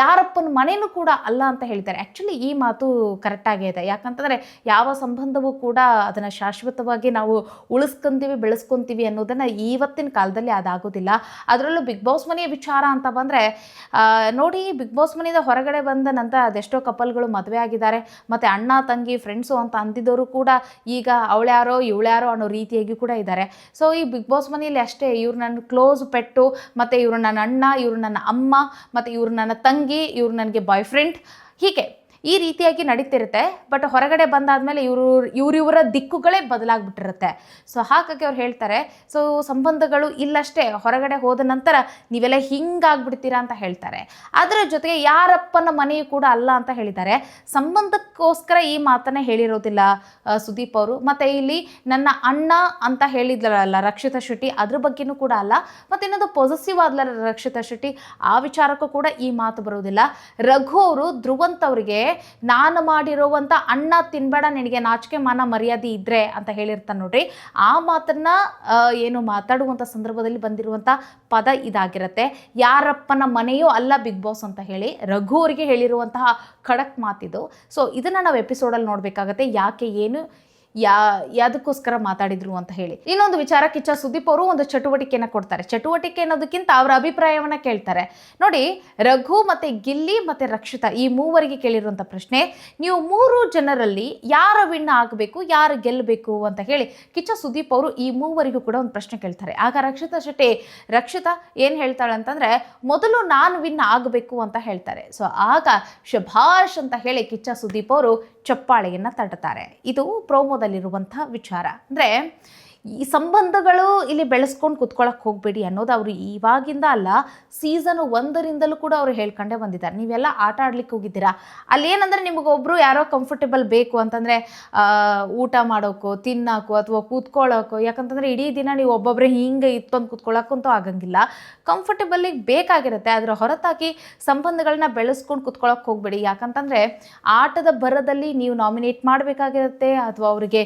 ಯಾರಪ್ಪನ ಮನೇನೂ ಕೂಡ ಅಲ್ಲ ಅಂತ ಹೇಳ್ತಾರೆ. ಆ್ಯಕ್ಚುಲಿ ಈ ಮಾತು ಕರೆಕ್ಟಾಗೇ ಇದೆ. ಯಾಕಂತಂದರೆ ಯಾವ ಸಂಬಂಧವೂ ಕೂಡ ಅದನ್ನು ಶಾಶ್ವತವಾಗಿ ನಾವು ಉಳಿಸ್ಕೊಂತೀವಿ, ಬೆಳೆಸ್ಕೊತೀವಿ ಅನ್ನೋದನ್ನು ಇವತ್ತಿನ ಕಾಲದಲ್ಲಿ ಅದಾಗೋದಿಲ್ಲ. ಅದರಲ್ಲೂ ಬಿಗ್ ಬಾಸ್ ಮನೆಯ ವಿಚಾರ ಅಂತ ಬಂದರೆ ನೋಡಿ, ಬಿಗ್ ಬಾಸ್ ಮನೆಯಿಂದ ಹೊರಗಡೆ ಬಂದ ನಂತರ ಅದೆಷ್ಟೋ ಕಪಲ್ಗಳು ಮದುವೆ ಆಗಿದ್ದಾರೆ, ಮತ್ತು ಅಣ್ಣ ತಂಗಿ ಫ್ರೆಂಡ್ಸು ಅಂತ ಅಂದಿದ್ದವರು ಕೂಡ ಈಗ ಅವಳ್ಯಾರೋ ಇವಳ್ಯಾರೋ ಅನ್ನೋ ರೀತಿಯಾಗಿ ಕೂಡ ಇದ್ದಾರೆ. ಸೊ ಈ ಬಿಗ್ ಬಾಸ್ ಮನೆಯಲ್ಲಿ ಅಷ್ಟೇ, ಇವ್ರು ನನ್ನ ಕ್ಲೋಸ್ ಪೆಟ್ಟು, ಮತ್ತು ಇವರು ನನ್ನ ಅಣ್ಣ, ಇವರು ನನ್ನ ಅಮ್ಮ, ಮತ್ತು ಇವರು ನನ್ನ ತಂಗಿ, ಇವರು ನನಗೆ ಬಾಯ್ ಫ್ರೆಂಡ್, ಹೀಗೆ ಈ ರೀತಿಯಾಗಿ ನಡೀತಿರುತ್ತೆ. ಬಟ್ ಹೊರಗಡೆ ಬಂದಾದ್ಮೇಲೆ ಇವರಿವರ ದಿಕ್ಕುಗಳೇ ಬದಲಾಗ್ಬಿಟ್ಟಿರುತ್ತೆ. ಸೊ ಹಾಗಾಗಿ ಅವ್ರು ಹೇಳ್ತಾರೆ, ಸೊ ಸಂಬಂಧಗಳು ಇಲ್ಲಷ್ಟೇ, ಹೊರಗಡೆ ಹೋದ ನಂತರ ನೀವೆಲ್ಲ ಹಿಂಗಾಗ್ಬಿಡ್ತೀರಾ ಅಂತ ಹೇಳ್ತಾರೆ. ಅದರ ಜೊತೆಗೆ ಯಾರಪ್ಪನ ಮನೆಯೂ ಕೂಡ ಅಲ್ಲ ಅಂತ ಹೇಳಿದ್ದಾರೆ. ಸಂಬಂಧಕ್ಕೋಸ್ಕರ ಈ ಮಾತನ್ನ ಹೇಳಿರೋದಿಲ್ಲ ಸುದೀಪ್ ಅವರು. ಮತ್ತೆ ಇಲ್ಲಿ ನನ್ನ ಅಣ್ಣ ಅಂತ ಹೇಳಿದ್ರಲ್ಲ ರಕ್ಷಿತಾ ಶೆಟ್ಟಿ, ಅದ್ರ ಬಗ್ಗೆನೂ ಕೂಡ ಅಲ್ಲ. ಮತ್ತೆ ಇನ್ನೊಂದು ಪಾಸಿಟಿವ್ ಆದ್ಲ ರಕ್ಷಿತಾ ಶೆಟ್ಟಿ, ಆ ವಿಚಾರಕ್ಕೂ ಕೂಡ ಈ ಮಾತು ಬರುವುದಿಲ್ಲ. ರಘು ಅವರು ಧ್ರುವಂತ್ ಅವರಿಗೆ ನಾನು ಮಾಡಿರುವಂತ ಅಣ್ಣ ತಿನ್ಬೇಡ, ನಿನಗೆ ನಾಚಿಕೆ ಮಾನ ಮರ್ಯಾದೆ ಇದ್ರೆ ಅಂತ ಹೇಳಿರ್ತಾನೆ ನೋಡ್ರಿ. ಆ ಮಾತನ್ನ ಏನು ಮಾತಾಡುವಂತ ಸಂದರ್ಭದಲ್ಲಿ ಬಂದಿರುವಂತ ಪದ ಇದಾಗಿರುತ್ತೆ. ಯಾರಪ್ಪನ ಮನೆಯೂ ಅಲ್ಲ ಬಿಗ್ ಬಾಸ್ ಅಂತ ಹೇಳಿ ರಘು ಅವರಿಗೆ ಹೇಳಿರುವಂತಹ ಖಡಕ್ ಮಾತಿದು. ಸೊ ಇದನ್ನ ನಾವು ಎಪಿಸೋಡಲ್ಲಿ ನೋಡ್ಬೇಕಾಗತ್ತೆ, ಯಾಕೆ ಏನು ಯಾವುದಕ್ಕೋಸ್ಕರ ಮಾತಾಡಿದ್ರು ಅಂತ ಹೇಳಿ. ಇನ್ನೊಂದು ವಿಚಾರ, ಕಿಚ್ಚ ಸುದೀಪ್ ಅವರು ಒಂದು ಚಟುವಟಿಕೆಯನ್ನು ಕೊಡ್ತಾರೆ. ಚಟುವಟಿಕೆ ಅನ್ನೋದಕ್ಕಿಂತ ಅವರ ಅಭಿಪ್ರಾಯವನ್ನ ಕೇಳ್ತಾರೆ. ನೋಡಿ, ರಘು ಮತ್ತೆ ಗಿಲ್ಲಿ ಮತ್ತೆ ರಕ್ಷಿತಾ ಈ ಮೂವರಿಗೆ ಕೇಳಿರುವಂಥ ಪ್ರಶ್ನೆ, ನೀವು ಮೂರು ಜನರಲ್ಲಿ ಯಾರ ವಿನ್ ಆಗಬೇಕು, ಯಾರು ಗೆಲ್ಲಬೇಕು ಅಂತ ಹೇಳಿ ಕಿಚ್ಚ ಸುದೀಪ್ ಅವರು ಈ ಮೂವರಿಗೂ ಕೂಡ ಒಂದು ಪ್ರಶ್ನೆ ಕೇಳ್ತಾರೆ. ಆಗ ರಕ್ಷಿತಾ ಏನು ಹೇಳ್ತಾಳೆ ಅಂತಂದ್ರೆ, ಮೊದಲು ನಾನು ವಿನ್ ಆಗಬೇಕು ಅಂತ ಹೇಳ್ತಾರೆ. ಸೊ ಆಗ ಶಭಾಷ್ ಅಂತ ಹೇಳಿ ಕಿಚ್ಚ ಸುದೀಪ್ ಅವರು ಚಪ್ಪಾಳೆಯನ್ನು ತಟ್ಟುತ್ತಾರೆ. ಇದು ಪ್ರೋಮೋದಲ್ಲಿರುವಂಥ ವಿಚಾರ. ಅಂದರೆ ಈ ಸಂಬಂಧಗಳು ಇಲ್ಲಿ ಬೆಳೆಸ್ಕೊಂಡು ಕುತ್ಕೊಳ್ಳೋಕೆ ಹೋಗಬೇಡಿ ಅನ್ನೋದು ಅವರು ಇವಾಗಿಂದ ಅಲ್ಲ, ಸೀಸನ್ 1ರಿಂದಲೂ ಕೂಡ ಅವರು ಹೇಳ್ಕೊಂಡೇ ಬಂದಿದ್ದಾರೆ. ನೀವೆಲ್ಲ ಆಟ ಆಡ್ಲಿಕ್ಕೆ ಹೋಗಿದ್ದೀರಾ, ಅಲ್ಲಿ ಏನಂದರೆ ನಿಮಗೊಬ್ಬರು ಯಾರೋ ಕಂಫರ್ಟೇಬಲ್ ಬೇಕು ಅಂತಂದರೆ ಊಟ ಮಾಡೋಕ್ಕೋ ತಿನ್ನೋಕ್ಕೋ ಅಥವಾ ಕೂತ್ಕೊಳ್ಳೋಕ್ಕೋ, ಯಾಕಂತಂದರೆ ಇಡೀ ದಿನ ನೀವು ಒಬ್ಬೊಬ್ಬರೇ ಹಿಂಗೆ ಇತ್ಕೊಂಡು ಕೂತ್ಕೊಳ್ಳೋಕ್ಕಂತೂ ಆಗಂಗಿಲ್ಲ. ಕಂಫರ್ಟೇಬಲಿಗೆ ಬೇಕಾಗಿರುತ್ತೆ. ಅದರ ಹೊರತಾಗಿ ಸಂಬಂಧಗಳನ್ನ ಬೆಳೆಸ್ಕೊಂಡು ಕುತ್ಕೊಳ್ಳೋಕೆ ಹೋಗಬೇಡಿ. ಯಾಕಂತಂದರೆ ಆಟದ ಬರದಲ್ಲಿ ನೀವು ನಾಮಿನೇಟ್ ಮಾಡಬೇಕಾಗಿರುತ್ತೆ, ಅಥವಾ ಅವರಿಗೆ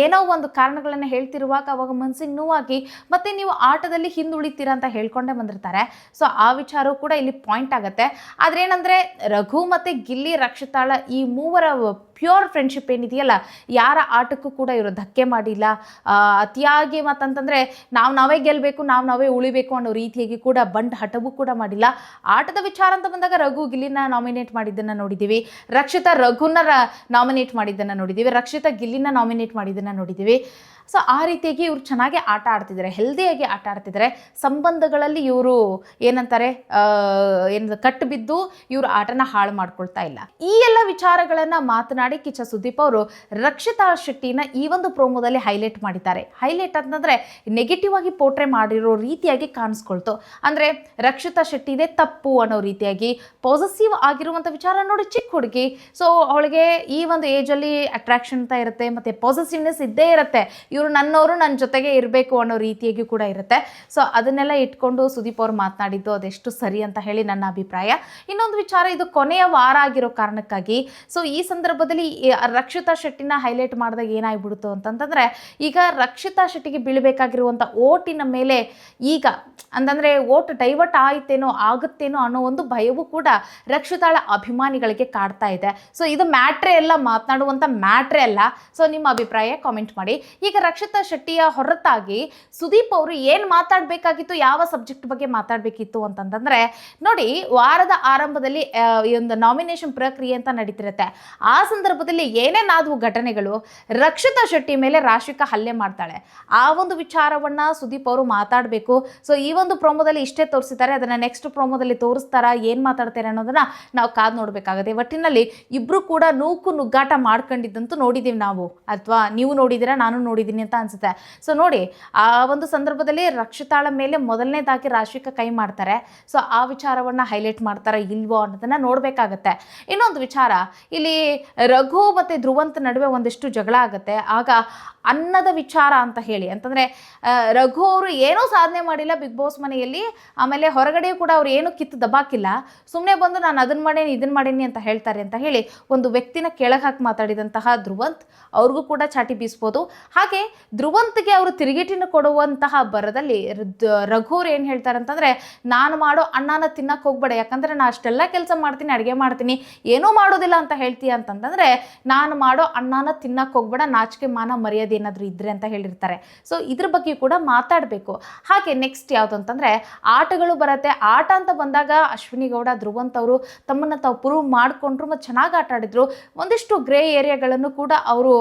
ಏನೋ ಒಂದು ಕಾರಣಗಳನ್ನು ಹೇಳ್ತಿರುವಾಗ ಅವಾಗ ಮನಸ್ಸಿಗೆ ನೋವಾಗಿ ಮತ್ತೆ ನೀವು ಆಟದಲ್ಲಿ ಹಿಂದುಳಿತೀರಾ ಅಂತ ಹೇಳ್ಕೊಂಡೇ ಬಂದಿರ್ತಾರೆ. ಸೊ ಆ ವಿಚಾರವೂ ಕೂಡ ಇಲ್ಲಿ ಪಾಯಿಂಟ್ ಆಗುತ್ತೆ. ಆದ್ರೆ ಏನಂದ್ರೆ ರಘು ಮತ್ತೆ ಗಿಲ್ಲಿ ರಕ್ಷಿತಾಳ ಈ ಮೂವರ ಪ್ಯೂರ್ ಫ್ರೆಂಡ್ಶಿಪ್ ಏನಿದೆಯಲ್ಲ, ಯಾರ ಆಟಕ್ಕೂ ಕೂಡ ಇವರು ಧಕ್ಕೆ ಮಾಡಿಲ್ಲ. ಅತಿಯಾಗಿ ಮತ್ತಂತಂದರೆ ನಾವೇ ಗೆಲ್ಲಬೇಕು, ನಾವೇ ಉಳಿಬೇಕು ಅನ್ನೋ ರೀತಿಯಾಗಿ ಕೂಡ ಬಂಡ್ ಹಠವೂ ಕೂಡ ಮಾಡಿಲ್ಲ. ಆಟದ ವಿಚಾರ ಅಂತ ಬಂದಾಗ ರಘು ಗಿಲ್ಲಿನ ನಾಮಿನೇಟ್ ಮಾಡಿದ್ದನ್ನು ನೋಡಿದ್ದೀವಿ, ರಕ್ಷಿತಾ ರಘುನ ನಾಮಿನೇಟ್ ಮಾಡಿದ್ದನ್ನು ನೋಡಿದ್ದೀವಿ, ರಕ್ಷಿತಾ ಗಿಲ್ಲಿನ ನಾಮಿನೇಟ್ ಮಾಡಿದ್ದನ್ನು ನೋಡಿದ್ದೀವಿ. ಸೊ ಆ ರೀತಿಯಾಗಿ ಇವರು ಚೆನ್ನಾಗಿ ಆಟ ಆಡ್ತಿದ್ದಾರೆ, ಹೆಲ್ದಿಯಾಗಿ ಆಟ ಆಡ್ತಿದ್ದಾರೆ. ಸಂಬಂಧಗಳಲ್ಲಿ ಇವರು ಏನಂತಾರೆ ಕಟ್ಟು ಬಿದ್ದು ಇವರು ಆಟನ ಹಾಳು ಮಾಡ್ಕೊಳ್ತಾ ಇಲ್ಲ. ಈ ಎಲ್ಲ ವಿಚಾರಗಳನ್ನು ಮಾತನಾಡಿ ಕಿಚ್ಚ ಸುದೀಪ್ ಅವರು ರಕ್ಷಿತಾ ಶೆಟ್ಟಿನ ಈ ಒಂದು ಪ್ರೋಮೋದಲ್ಲಿ ಹೈಲೈಟ್ ಮಾಡಿದ್ದಾರೆ. ಹೈಲೈಟ್ ಅಂತಂದರೆ ನೆಗೆಟಿವ್ ಆಗಿ ಪೋರ್ಟ್ರೇ ಮಾಡಿರೋ ರೀತಿಯಾಗಿ ಕಾಣಿಸ್ಕೊಳ್ತು. ಅಂದರೆ ರಕ್ಷಿತಾ ಶೆಟ್ಟಿದೆ ತಪ್ಪು ಅನ್ನೋ ರೀತಿಯಾಗಿ ಪಾಸಿಟಿವ್ ಆಗಿರುವಂಥ ವಿಚಾರ. ನೋಡಿ, ಚಿಕ್ಕ ಹುಡುಗಿ, ಸೊ ಅವಳಿಗೆ ಈ ಒಂದು ಏಜಲ್ಲಿ ಅಟ್ರಾಕ್ಷನ್ ಅಂತ ಇರುತ್ತೆ, ಮತ್ತು ಪಾಸಿಟಿವ್ನೆಸ್ ಇದ್ದೇ ಇರುತ್ತೆ. ಇವರು ನನ್ನವರು ನನ್ನ ಜೊತೆಗೆ ಇರಬೇಕು ಅನ್ನೋ ರೀತಿಯಾಗಿ ಕೂಡ ಇರುತ್ತೆ. ಸೊ ಅದನ್ನೆಲ್ಲ ಇಟ್ಕೊಂಡು ಸುದೀಪ್ ಅವರು ಮಾತನಾಡಿದ್ದು ಅದೆಷ್ಟು ಸರಿ ಅಂತ ಹೇಳಿ ನನ್ನ ಅಭಿಪ್ರಾಯ. ಇನ್ನೊಂದು ವಿಚಾರ, ಇದು ಕೊನೆಯ ವಾರ ಆಗಿರೋ ಕಾರಣಕ್ಕಾಗಿ ಸೊ ಈ ಸಂದರ್ಭದಲ್ಲಿ ರಕ್ಷಿತಾ ಶೆಟ್ಟಿನ ಹೈಲೈಟ್ ಮಾಡಿದಾಗ ಏನಾಗ್ಬಿಡ್ತು ಅಂತಂತಂದರೆ, ಈಗ ರಕ್ಷಿತಾ ಶೆಟ್ಟಿಗೆ ಬೀಳಬೇಕಾಗಿರುವಂಥ ಓಟಿನ ಮೇಲೆ ಈಗ ಅಂತಂದರೆ ಓಟ್ ಡೈವರ್ಟ್ ಆಗುತ್ತೇನೋ ಅನ್ನೋ ಒಂದು ಭಯವೂ ಕೂಡ ರಕ್ಷಿತಾಳ ಅಭಿಮಾನಿಗಳಿಗೆ ಕಾಡ್ತಾ ಇದೆ. ಸೊ ಇದು ಮ್ಯಾಟ್ರೇ ಅಲ್ಲ, ಮಾತನಾಡುವಂಥ ಮ್ಯಾಟ್ರೇ ಅಲ್ಲ. ಸೊ ನಿಮ್ಮ ಅಭಿಪ್ರಾಯ ಕಾಮೆಂಟ್ ಮಾಡಿ. ಈಗ ರಕ್ಷಿತಾ ಶೆಟ್ಟಿಯ ಹೊರತಾಗಿ ಸುದೀಪ್ ಅವರು ಏನು ಮಾತಾಡಬೇಕಾಗಿತ್ತು, ಯಾವ ಸಬ್ಜೆಕ್ಟ್ ಬಗ್ಗೆ ಮಾತಾಡಬೇಕಿತ್ತು ಅಂತಂತಂದರೆ, ನೋಡಿ, ವಾರದ ಆರಂಭದಲ್ಲಿ ಈ ಒಂದು ನಾಮಿನೇಷನ್ ಪ್ರಕ್ರಿಯೆ ಅಂತ ನಡೀತಿರುತ್ತೆ. ಆ ಸಂದರ್ಭದಲ್ಲಿ ಏನೇನಾದವು ಘಟನೆಗಳು, ರಕ್ಷಿತಾ ಶೆಟ್ಟಿ ಮೇಲೆ ರಾಶಿಕಾ ಹಲ್ಲೆ ಮಾಡ್ತಾಳೆ, ಆ ಒಂದು ವಿಚಾರವನ್ನು ಸುದೀಪ್ ಅವರು ಮಾತಾಡಬೇಕು. ಸೊ ಈ ಒಂದು ಪ್ರೋಮೋದಲ್ಲಿ ಇಷ್ಟೇ ತೋರಿಸಿದ್ದಾರೆ, ಅದನ್ನು ನೆಕ್ಸ್ಟ್ ಪ್ರೋಮೋದಲ್ಲಿ ತೋರಿಸ್ತಾರಾ, ಏನು ಮಾತಾಡ್ತಾರೆ ಅನ್ನೋದನ್ನು ನಾವು ಕಾದು ನೋಡಬೇಕಾಗುತ್ತೆ. ಒಟ್ಟಿನಲ್ಲಿ ಇಬ್ಬರು ಕೂಡ ನುಗ್ಗಾಟ ಮಾಡ್ಕೊಂಡಿದ್ದಂತೂ ನೋಡಿದ್ದೀವಿ ನಾವು, ಅಥವಾ ನೀವು ನೋಡಿದ್ದೀರಾ, ನಾನು ನೋಡಿದ್ದೀನಿ ಅಂತ ಅನ್ಸುತ್ತೆ. ಸೊ ನೋಡಿ, ಆ ಒಂದು ಸಂದರ್ಭದಲ್ಲಿ ರಕ್ಷಿತಾಳ ಮೇಲೆ ಮೊದಲನೇದಾಗಿ ರಾಶಿಕಾ ಕೈ ಮಾಡ್ತಾರೆ. ಸೊ ಆ ವಿಚಾರವನ್ನು ಹೈಲೈಟ್ ಮಾಡ್ತಾರೆ ಇಲ್ವೋ ಅನ್ನೋದನ್ನು ನೋಡಬೇಕಾಗತ್ತೆ. ಇನ್ನೊಂದು ವಿಚಾರ, ಇಲ್ಲಿ ರಘು ಮತ್ತು ಧ್ರುವಂತ್ ನಡುವೆ ಒಂದಿಷ್ಟು ಜಗಳ ಆಗುತ್ತೆ. ಆಗ ಅನ್ನದ ವಿಚಾರ ಅಂತ ಹೇಳಿ ಅಂತಂದರೆ, ರಘು ಅವರು ಏನೂ ಸಾಧನೆ ಮಾಡಿಲ್ಲ ಬಿಗ್ ಬಾಸ್ ಮನೆಯಲ್ಲಿ, ಆಮೇಲೆ ಹೊರಗಡೆಯೂ ಕೂಡ ಅವ್ರು ಏನೂ ಕಿತ್ತು ದಬಾಕಿಲ್ಲ, ಸುಮ್ಮನೆ ಬಂದು ನಾನು ಅದನ್ನು ಮಾಡೇನಿ ಇದನ್ನು ಮಾಡೀನಿ ಅಂತ ಹೇಳ್ತಾರೆ ಅಂತ ಹೇಳಿ ಒಂದು ವ್ಯಕ್ತಿನ ಕೆಳಗೆ ಹಾಕಿ ಮಾತಾಡಿದಂತಹ ಧ್ರುವಂತ್ ಅವ್ರಿಗೂ ಕೂಡ ಚಾಟಿ ಬೀಸ್ಬೋದು. ಹಾಗೆ ಧ್ರುವಂತ್ಗೆ ಅವರು ತಿರುಗೇಟಿನ ಕೊಡುವಂತಹ ಬರದಲ್ಲಿ ರಘು ಅವ್ರು ಏನು ಹೇಳ್ತಾರೆ ಅಂತಂದರೆ, ನಾನು ಮಾಡೋ ಅನ್ನನ ತಿನ್ನಕ್ಕೆ ಹೋಗ್ಬೇಡ, ಯಾಕಂದರೆ ನಾನು ಅಷ್ಟೆಲ್ಲ ಕೆಲಸ ಮಾಡ್ತೀನಿ, ಅಡುಗೆ ಮಾಡ್ತೀನಿ, ಏನೂ ಮಾಡೋದಿಲ್ಲ ಅಂತ ಹೇಳ್ತೀಯ ಅಂತಂತಂದರೆ, ನಾನು ಮಾಡೋ ಅನ್ನನ ತಿನ್ನಕ್ಕೆ ಹೋಗ್ಬೇಡ, ನಾಚಿಕೆ ಮಾನ ಮರ್ಯಾದೆ ಏನಾದರೂ ಇದ್ರೆ ಅಂತ ಹೇಳಿರ್ತಾರೆ. ಸೊ ಇದ್ರ ಬಗ್ಗೆ ಕೂಡ ಮಾತಾಡಬೇಕು. ಹಾಗೆ ನೆಕ್ಸ್ಟ್ ಯಾವುದು ಅಂತಂದರೆ ಆಟಗಳು ಬರುತ್ತೆ. ಆಟ ಅಂತ ಬಂದಾಗ ಅಶ್ವಿನಿ ಗೌಡ, ಧ್ರುವಂತ್ ಅವರು ತಮ್ಮನ್ನು ತಾವು ಪ್ರೂವ್ ಮಾಡಿಕೊಂಡ್ರು ಮತ್ತು ಚೆನ್ನಾಗಿ ಆಟ ಆಡಿದ್ರು. ಒಂದಿಷ್ಟು ಗ್ರೇ ಏರಿಯಾಗಳನ್ನು ಕೂಡ ಅವರು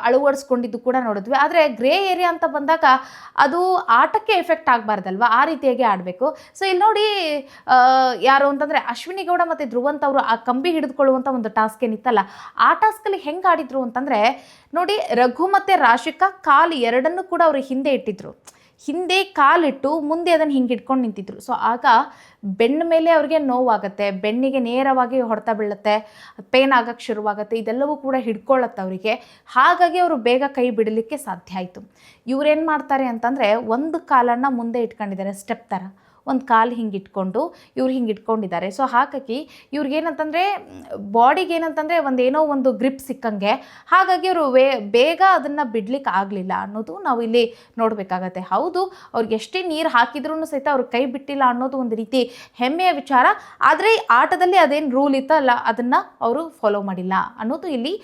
ಅಳವಡಿಸ್ಕೊಂಡಿದ್ದು ಕೂಡ ನೋಡಿದ್ವಿ. ಆದರೆ ಗ್ರೇ ಏರಿಯಾ ಅಂತ ಬಂದಾಗ ಅದು ಆಟಕ್ಕೆ ಎಫೆಕ್ಟ್ ಆಗಬಾರ್ದಲ್ವ, ಆ ರೀತಿಯಾಗಿ ಆಡಬೇಕು. ಸೊ ಇಲ್ಲಿ ನೋಡಿ ಯಾರು ಅಂತಂದರೆ ಅಶ್ವಿನಿ ಗೌಡ ಮತ್ತು ಧ್ರುವಂತ್ ಅವರು ಆ ಕಂಬಿ ಹಿಡಿದುಕೊಳ್ಳುವಂಥ ಒಂದು ಟಾಸ್ಕ್ ಏನಿತ್ತಲ್ಲ, ಆ ಟಾಸ್ಕಲ್ಲಿ ಹೆಂಗೆ ಆಡಿದ್ರು ಅಂತಂದರೆ ನೋಡಿ, ರಘು ಮತ್ತು ರಾಶಿಕಾ ಕಾಲು ಎರಡನ್ನೂ ಕೂಡ ಅವರು ಹಿಂದೆ ಇಟ್ಟಿದ್ರು. ಹಿಂದೆ ಕಾಲಿಟ್ಟು ಮುಂದೆ ಅದನ್ನು ಹಿಂಗೆ ಹಿಡ್ಕೊಂಡು ನಿಂತಿದ್ರು. ಸೊ ಆಗ ಬೆನ್ನ ಮೇಲೆ ಅವ್ರಿಗೆ ನೋವಾಗುತ್ತೆ, ಬೆನ್ನಿಗೆ ನೇರವಾಗಿ ಹೊಡೆತ ಬೀಳುತ್ತೆ, ಪೇನ್ ಆಗೋಕ್ಕೆ ಶುರುವಾಗುತ್ತೆ. ಇದೆಲ್ಲವೂ ಕೂಡ ಹಿಡ್ಕೊಳ್ಳುತ್ತೆ ಅವರಿಗೆ. ಹಾಗಾಗಿ ಅವರು ಬೇಗ ಕೈ ಬಿಡಲಿಕ್ಕೆ ಸಾಧ್ಯ ಆಯಿತು. ಇವರೇನು ಮಾಡ್ತಾರೆ ಅಂತಂದರೆ ಒಂದು ಕಾಲನ್ನು ಮುಂದೆ ಇಟ್ಕೊಂಡಿದ್ದಾರೆ, ಸ್ಟೆಪ್ ಥರ ಒಂದು ಕಾಲು ಹಿಂಗೆ ಇಟ್ಕೊಂಡು ಇವ್ರು ಹಿಂಗೆ ಇಟ್ಕೊಂಡಿದ್ದಾರೆ. ಸೊ ಹಾಗಾಗಿ ಇವ್ರಿಗೇನಂತಂದರೆ ಬಾಡಿಗೆ ಏನಂತಂದರೆ ಒಂದೇನೋ ಒಂದು ಗ್ರಿಪ್ ಸಿಕ್ಕಂಗೆ, ಹಾಗಾಗಿ ಅವರು ಬೇಗ ಅದನ್ನು ಬಿಡ್ಲಿಕ್ಕೆ ಆಗಲಿಲ್ಲ ಅನ್ನೋದು ನಾವು ಇಲ್ಲಿ ನೋಡಬೇಕಾಗತ್ತೆ. ಹೌದು, ಅವ್ರಿಗೆ ಎಷ್ಟೇ ನೀರು ಹಾಕಿದ್ರೂ ಸಹಿತ ಅವ್ರು ಕೈ ಬಿಟ್ಟಿಲ್ಲ ಅನ್ನೋದು ಒಂದು ರೀತಿ ಹೆಮ್ಮೆಯ ವಿಚಾರ. ಆದರೆ ಆಟದಲ್ಲಿ ಅದೇನು ರೂಲ್ ಇತ್ತಲ್ಲ ಅದನ್ನು ಅವರು ಫಾಲೋ ಮಾಡಿಲ್ಲ ಅನ್ನೋದು ಇಲ್ಲಿ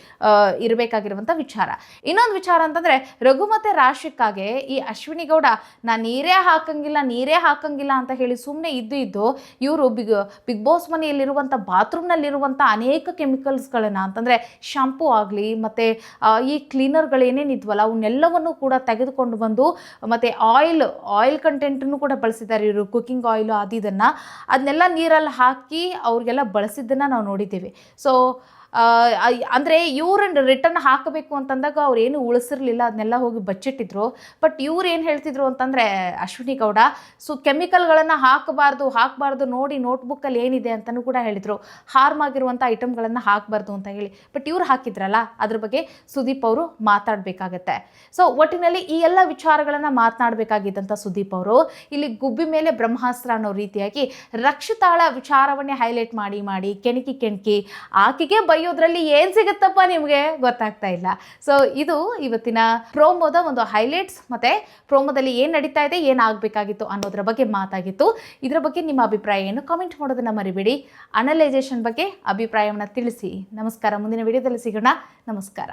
ಇರಬೇಕಾಗಿರುವಂಥ ವಿಚಾರ. ಇನ್ನೊಂದು ವಿಚಾರ ಅಂತಂದರೆ ರಘು ಮತ್ತು ರಾಶಿಕಾಗೆ ಈ ಅಶ್ವಿನಿ ಗೌಡ ನಾನು ನೀರೇ ಹಾಕಂಗಿಲ್ಲ ಅಂತ ಹೇಳಿ ಸುಮ್ಮನೆ ಇದ್ದು ಇವರು ಬಿಗ್ ಬಾಸ್ ಮನೆಯಲ್ಲಿರುವಂಥ ಬಾತ್ರೂಮ್ನಲ್ಲಿರುವಂಥ ಅನೇಕ ಕೆಮಿಕಲ್ಸ್ಗಳನ್ನು ಅಂತಂದರೆ ಶಾಂಪೂ ಆಗಲಿ ಮತ್ತು ಈ ಕ್ಲೀನರ್ಗಳೇನೇನಿದ್ವಲ್ಲ ಅವನ್ನೆಲ್ಲವನ್ನು ಕೂಡ ತೆಗೆದುಕೊಂಡು ಬಂದು ಮತ್ತು ಆಯಿಲ್ ಕಂಟೆಂಟನ್ನು ಕೂಡ ಬಳಸಿದ್ದಾರೆ ಇವರು, ಕುಕ್ಕಿಂಗ್ ಆಯಿಲು ಅದನ್ನೆಲ್ಲ ನೀರಲ್ಲಿ ಹಾಕಿ ಅವ್ರಿಗೆಲ್ಲ ಬಳಸಿದ್ದನ್ನು ನಾವು ನೋಡಿದ್ದೀವಿ. ಸೊ ಅಂದರೆ ಇವ್ರನ್ನ ರಿಟರ್ನ್ ಹಾಕಬೇಕು ಅಂತಂದಾಗ ಅವ್ರು ಏನು ಉಳಿಸಿರಲಿಲ್ಲ, ಅದನ್ನೆಲ್ಲ ಹೋಗಿ ಬಚ್ಚಿಟ್ಟಿದ್ರು. ಬಟ್ ಇವ್ರು ಏನು ಹೇಳ್ತಿದ್ರು ಅಂತಂದರೆ ಅಶ್ವಿನಿ ಗೌಡ, ಸೊ ಕೆಮಿಕಲ್ಗಳನ್ನು ಹಾಕಬಾರ್ದು ನೋಡಿ ನೋಟ್ಬುಕ್ಕಲ್ಲಿ ಏನಿದೆ ಅಂತಲೂ ಕೂಡ ಹೇಳಿದರು. ಹಾರ್ಮ್ ಆಗಿರುವಂಥ ಐಟಮ್ಗಳನ್ನು ಹಾಕಬಾರ್ದು ಅಂತ ಹೇಳಿ. ಬಟ್ ಇವ್ರು ಹಾಕಿದ್ರಲ್ಲ, ಅದ್ರ ಬಗ್ಗೆ ಸುದೀಪ್ ಅವರು ಮಾತಾಡಬೇಕಾಗತ್ತೆ. ಸೊ ಒಟ್ಟಿನಲ್ಲಿ ಈ ಎಲ್ಲ ವಿಚಾರಗಳನ್ನು ಮಾತನಾಡಬೇಕಾಗಿದ್ದಂಥ ಸುದೀಪ್ ಅವರು ಇಲ್ಲಿ ಗುಬ್ಬಿ ಮೇಲೆ ಬ್ರಹ್ಮಾಸ್ತ್ರ ಅನ್ನೋ ರೀತಿಯಾಗಿ ರಕ್ಷಿತಾಳ ವಿಚಾರವನ್ನೇ ಹೈಲೈಟ್ ಮಾಡಿ ಕೆಣಕಿ ಆಕೆಗೆ ಬೈಯೋದ್ರಲ್ಲಿ ಏನು ಸಿಗುತ್ತಪ್ಪ ನಿಮಗೆ ಗೊತ್ತಾಗ್ತಾ ಇಲ್ಲ. ಸೊ ಇದು ಇವತ್ತಿನ ಪ್ರೋಮೋದ ಒಂದು ಹೈಲೈಟ್ಸ್, ಮತ್ತು ಪ್ರೋಮೋದಲ್ಲಿ ಏನು ನಡೀತಾ ಇದೆ, ಏನಾಗಬೇಕಾಗಿತ್ತು ಅನ್ನೋದ್ರ ಬಗ್ಗೆ ಮಾತಾಗಿತ್ತು. ಇದರ ಬಗ್ಗೆ ನಿಮ್ಮ ಅಭಿಪ್ರಾಯ ಏನು ಕಾಮೆಂಟ್ ಮಾಡೋದನ್ನು ಮರಿಬೇಡಿ. ಅನಲೈಸೇಷನ್ ಬಗ್ಗೆ ಅಭಿಪ್ರಾಯವನ್ನು ತಿಳಿಸಿ. ನಮಸ್ಕಾರ. ಮುಂದಿನ ವಿಡಿಯೋದಲ್ಲಿ ಸಿಗೋಣ. ನಮಸ್ಕಾರ.